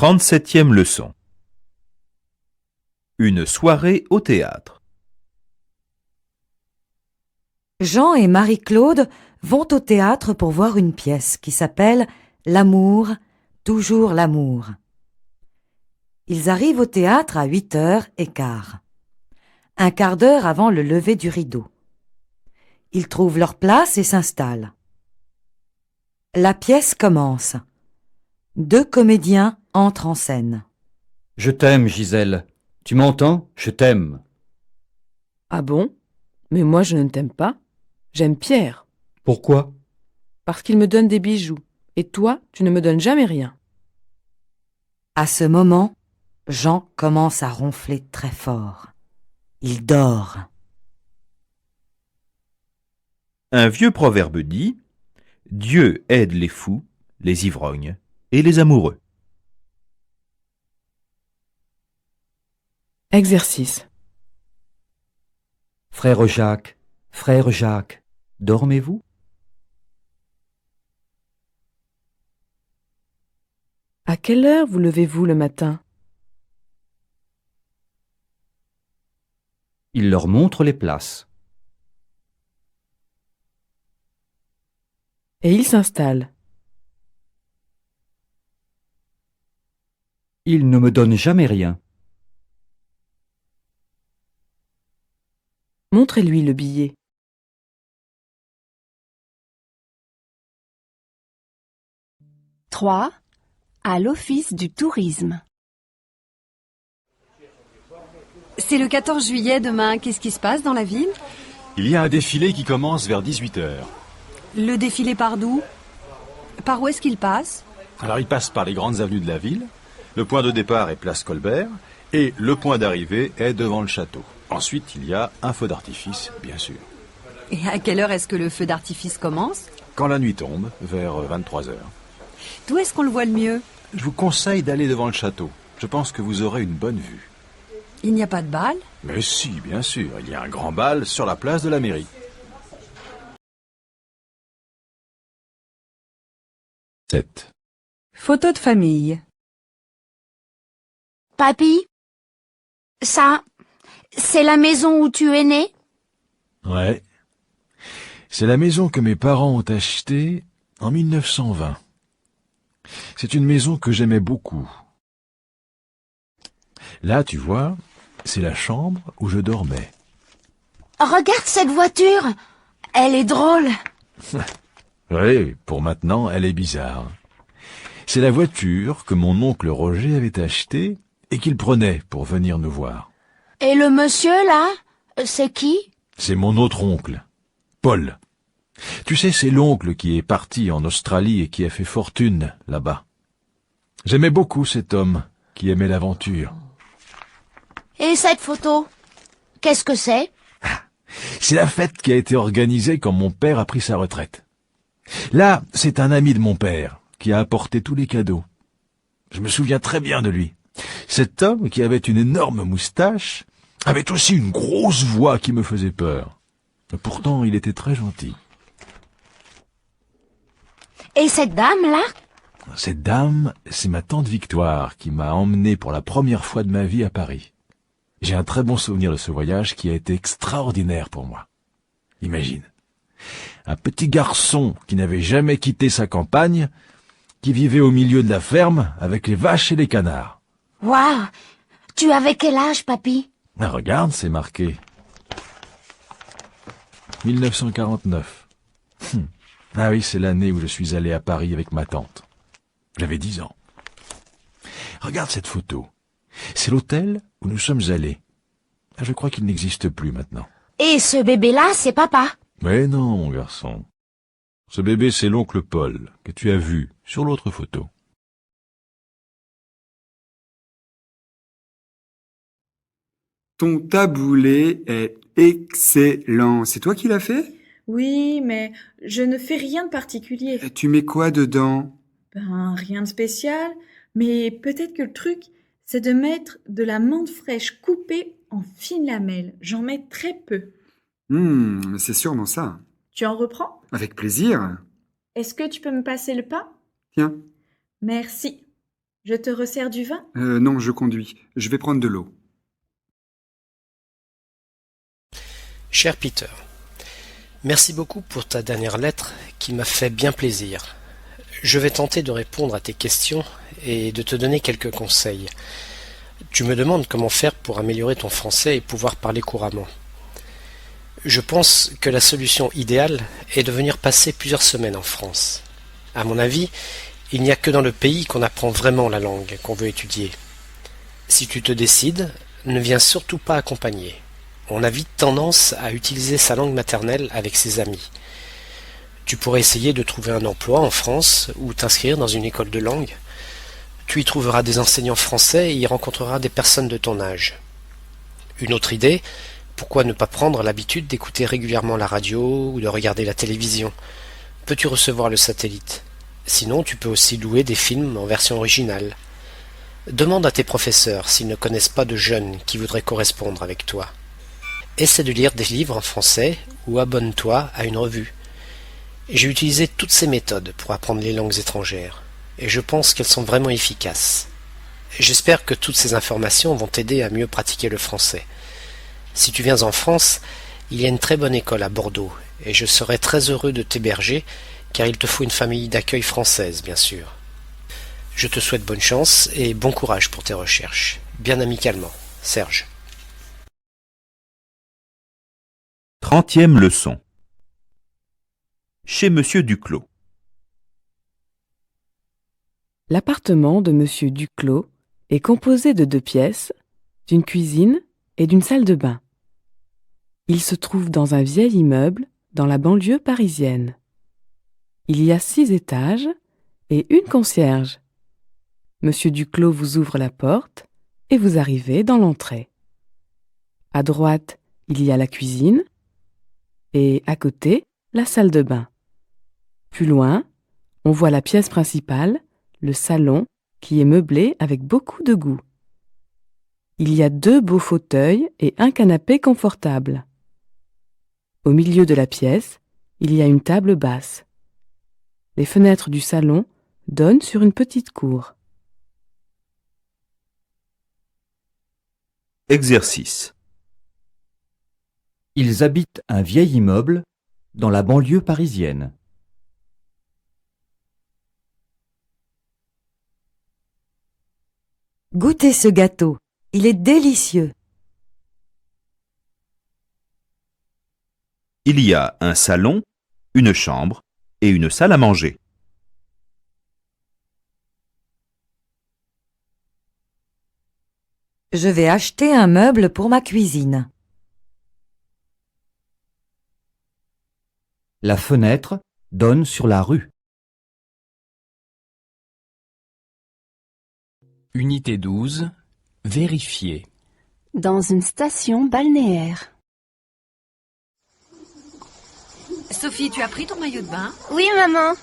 37e leçon. Une soirée au théâtre. Jean et Marie-Claude vont au théâtre pour voir une pièce qui s'appelle « L'amour, toujours l'amour ». Ils arrivent au théâtre à 8h15, un quart d'heure avant le lever du rideau. Ils trouvent leur place et s'installent. La pièce commence. 2 comédiens entrent en scène. Je t'aime, Gisèle. Tu m'entends? Je t'aime. Ah bon? Mais moi je ne t'aime pas. J'aime Pierre, Pourquoi? parce qu'il me donne des bijoux. Et toi, tu ne me donnes jamais rien. À ce moment, Jean commence à ronfler très fort. Il dort. Un vieux proverbe dit « Dieu aide les fous, les ivrognes et les amoureux ». Exercice. Frère Jacques, dormez-vous? À quelle heure vous levez-vous le matin? Il leur montre les places. Et il s'installe. Il ne me donne jamais rien. Montrez-lui le billet. Trois, à l'Office du tourisme. C'est le 14 juillet demain. Qu'est-ce qui se passe dans la ville? Il y a un défilé qui commence vers 18h. Le défilé part d'où? Par où est-ce qu'il passe? Alors il passe par les grandes avenues de la ville. Le point de départ est place Colbert et le point d'arrivée est devant le château. Ensuite, il y a un feu d'artifice, bien sûr. Et à quelle heure est-ce que le feu d'artifice commence? Quand la nuit tombe, vers 23h. D'où est-ce qu'on le voit le mieux? Je vous conseille d'aller devant le château. Je pense que vous aurez une bonne vue. Il n'y a pas de bal? Mais si, bien sûr, il y a un grand bal sur la place de la mairie. Photo de famille. Papy, ça, c'est la maison où tu es né? Ouais. C'est la maison que mes parents ont achetée en 1920. C'est une maison que j'aimais beaucoup. Là, tu vois, c'est la chambre où je dormais. Regarde cette voiture, elle est drôle. Oui, pour maintenant, elle est bizarre. C'est la voiture que mon oncle Roger avait achetée et qu'il prenait pour venir nous voir. Et le monsieur, là, c'est qui? C'est mon autre oncle, Paul. Tu sais, c'est l'oncle qui est parti en Australie et qui a fait fortune là-bas. J'aimais beaucoup cet homme qui aimait l'aventure. Et cette photo, qu'est-ce que c'est? C'est la fête qui a été organisée quand mon père a pris sa retraite. Là, c'est un ami de mon père qui a apporté tous les cadeaux. Je me souviens très bien de lui. Cet homme, qui avait une énorme moustache, avait aussi une grosse voix qui me faisait peur. Pourtant, il était très gentil. Et cette dame-là? Cette dame, c'est ma tante Victoire qui m'a emmené pour la première fois de ma vie à Paris. J'ai un très bon souvenir de ce voyage qui a été extraordinaire pour moi. Imagine, un petit garçon qui n'avait jamais quitté sa campagne, qui vivait au milieu de la ferme avec les vaches et les canards. Waouh! Tu avais quel âge, papy? Ah, regarde, c'est marqué. 1949. Ah oui, c'est l'année où je suis allé à Paris avec ma tante. J'avais 10 ans. Regarde cette photo. C'est l'hôtel où nous sommes allés. Je crois qu'il n'existe plus maintenant. Et ce bébé-là, c'est papa? Mais non, mon garçon. Ce bébé, c'est l'oncle Paul, que tu as vu sur l'autre photo. Ton taboulé est excellent. C'est toi qui l'as fait? Oui, mais je ne fais rien de particulier. Tu mets quoi dedans? Ben, rien de spécial, mais peut-être que le truc, c'est de mettre de la menthe fraîche coupée en fines lamelles. J'en mets très peu. C'est sûrement ça. Tu en reprends? Avec plaisir. Est-ce que tu peux me passer le pain? Tiens. Merci. Je te resserre du vin? Non, je conduis. Je vais prendre de l'eau. Cher Peter, merci beaucoup pour ta dernière lettre qui m'a fait bien plaisir. Je vais tenter de répondre à tes questions et de te donner quelques conseils. Tu me demandes comment faire pour améliorer ton français et pouvoir parler couramment. Je pense que la solution idéale est de venir passer plusieurs semaines en France. À mon avis, il n'y a que dans le pays qu'on apprend vraiment la langue qu'on veut étudier. Si tu te décides, ne viens surtout pas accompagné. On a vite tendance à utiliser sa langue maternelle avec ses amis. Tu pourrais essayer de trouver un emploi en France ou t'inscrire dans une école de langue. Tu y trouveras des enseignants français et y rencontreras des personnes de ton âge. Une autre idée, pourquoi ne pas prendre l'habitude d'écouter régulièrement la radio ou de regarder la télévision? Peux-tu recevoir le satellite? Sinon, tu peux aussi louer des films en version originale. Demande à tes professeurs s'ils ne connaissent pas de jeunes qui voudraient correspondre avec toi. Essaie de lire des livres en français ou abonne-toi à une revue. J'ai utilisé toutes ces méthodes pour apprendre les langues étrangères et je pense qu'elles sont vraiment efficaces. J'espère que toutes ces informations vont t'aider à mieux pratiquer le français. Si tu viens en France, il y a une très bonne école à Bordeaux et je serai très heureux de t'héberger car il te faut une famille d'accueil française, bien sûr. Je te souhaite bonne chance et bon courage pour tes recherches. Bien amicalement, Serge. 30e leçon. Chez Monsieur Duclos. L'appartement de Monsieur Duclos est composé de 2 pièces, d'une cuisine et d'une salle de bain. Il se trouve dans un vieil immeuble dans la banlieue parisienne. Il y a 6 étages et une concierge. Monsieur Duclos vous ouvre la porte et vous arrivez dans l'entrée. À droite, il y a la cuisine et à côté, la salle de bain. Plus loin, on voit la pièce principale, le salon, qui est meublé avec beaucoup de goût. Il y a 2 beaux fauteuils et un canapé confortable. Au milieu de la pièce, il y a une table basse. Les fenêtres du salon donnent sur une petite cour. Exercice. Ils habitent un vieil immeuble dans la banlieue parisienne. Goûtez ce gâteau, il est délicieux. Il y a un salon, une chambre et une salle à manger. Je vais acheter un meuble pour ma cuisine. La fenêtre donne sur la rue. Unité 12. Vérifier. Dans une station balnéaire. Sophie, tu as pris ton maillot de bain? Oui, maman.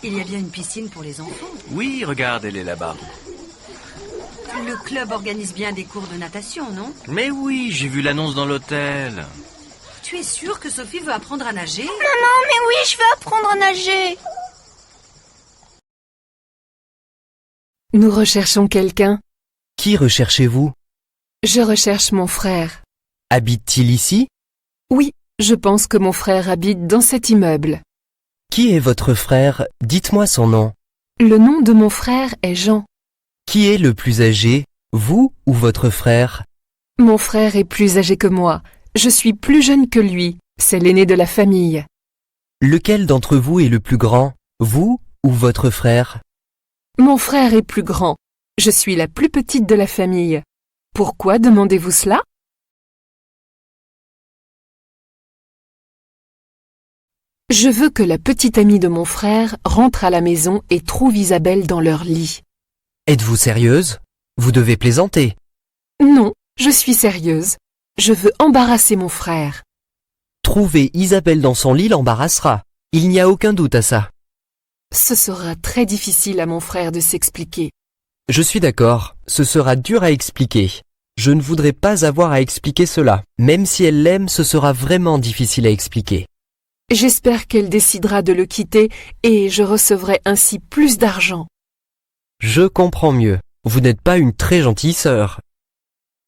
Il y a bien une piscine pour les enfants. Oui, regarde, elle est là-bas. Le club organise bien des cours de natation, non? Mais oui, j'ai vu l'annonce dans l'hôtel. Tu es sûre que Sophie veut apprendre à nager? Maman, mais oui, je veux apprendre à nager. Nous recherchons quelqu'un. Qui recherchez-vous? Je recherche mon frère. Habite-t-il ici? Oui, je pense que mon frère habite dans cet immeuble. Qui est votre frère? Dites-moi son nom. Le nom de mon frère est Jean. Qui est le plus âgé, vous ou votre frère? Mon frère est plus âgé que moi. Je suis plus jeune que lui. C'est l'aîné de la famille. Lequel d'entre vous est le plus grand, vous ou votre frère? Mon frère est plus grand. Je suis la plus petite de la famille. Pourquoi demandez-vous cela? Je veux que la petite amie de mon frère rentre à la maison et trouve Isabelle dans leur lit. Êtes-vous sérieuse? Vous devez plaisanter. Non, je suis sérieuse. Je veux embarrasser mon frère. Trouver Isabelle dans son lit l'embarrassera. Il n'y a aucun doute à ça. Ce sera très difficile à mon frère de s'expliquer. Je suis d'accord, ce sera dur à expliquer. Je ne voudrais pas avoir à expliquer cela. Même si elle l'aime, ce sera vraiment difficile à expliquer. J'espère qu'elle décidera de le quitter et je recevrai ainsi plus d'argent. Je comprends mieux. Vous n'êtes pas une très gentille sœur.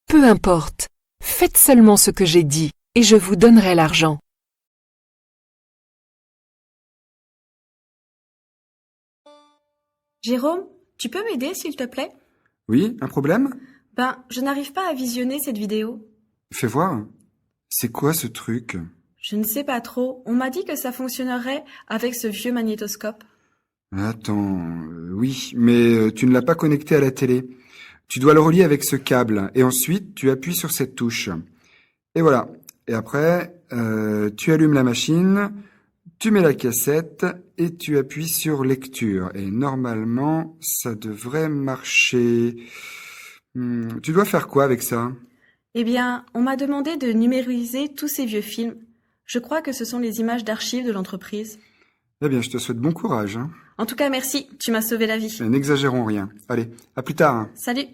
Peu importe. Faites seulement ce que j'ai dit, et je vous donnerai l'argent. Jérôme, tu peux m'aider s'il te plaît? Oui, un problème? Je n'arrive pas à visionner cette vidéo. Fais voir. C'est quoi ce truc? Je ne sais pas trop. On m'a dit que ça fonctionnerait avec ce vieux magnétoscope. Attends, oui, mais tu ne l'as pas connecté à la télé. Tu dois le relier avec ce câble, et ensuite tu appuies sur cette touche. Et voilà. Et après, tu allumes la machine, tu mets la cassette, et tu appuies sur lecture. Et normalement, ça devrait marcher. Tu dois faire quoi avec ça? Eh bien, on m'a demandé de numériser tous ces vieux films. Je crois que ce sont les images d'archives de l'entreprise. Eh bien, je te souhaite bon courage. En tout cas, merci, tu m'as sauvé la vie. N'exagérons rien. Allez, à plus tard. Salut!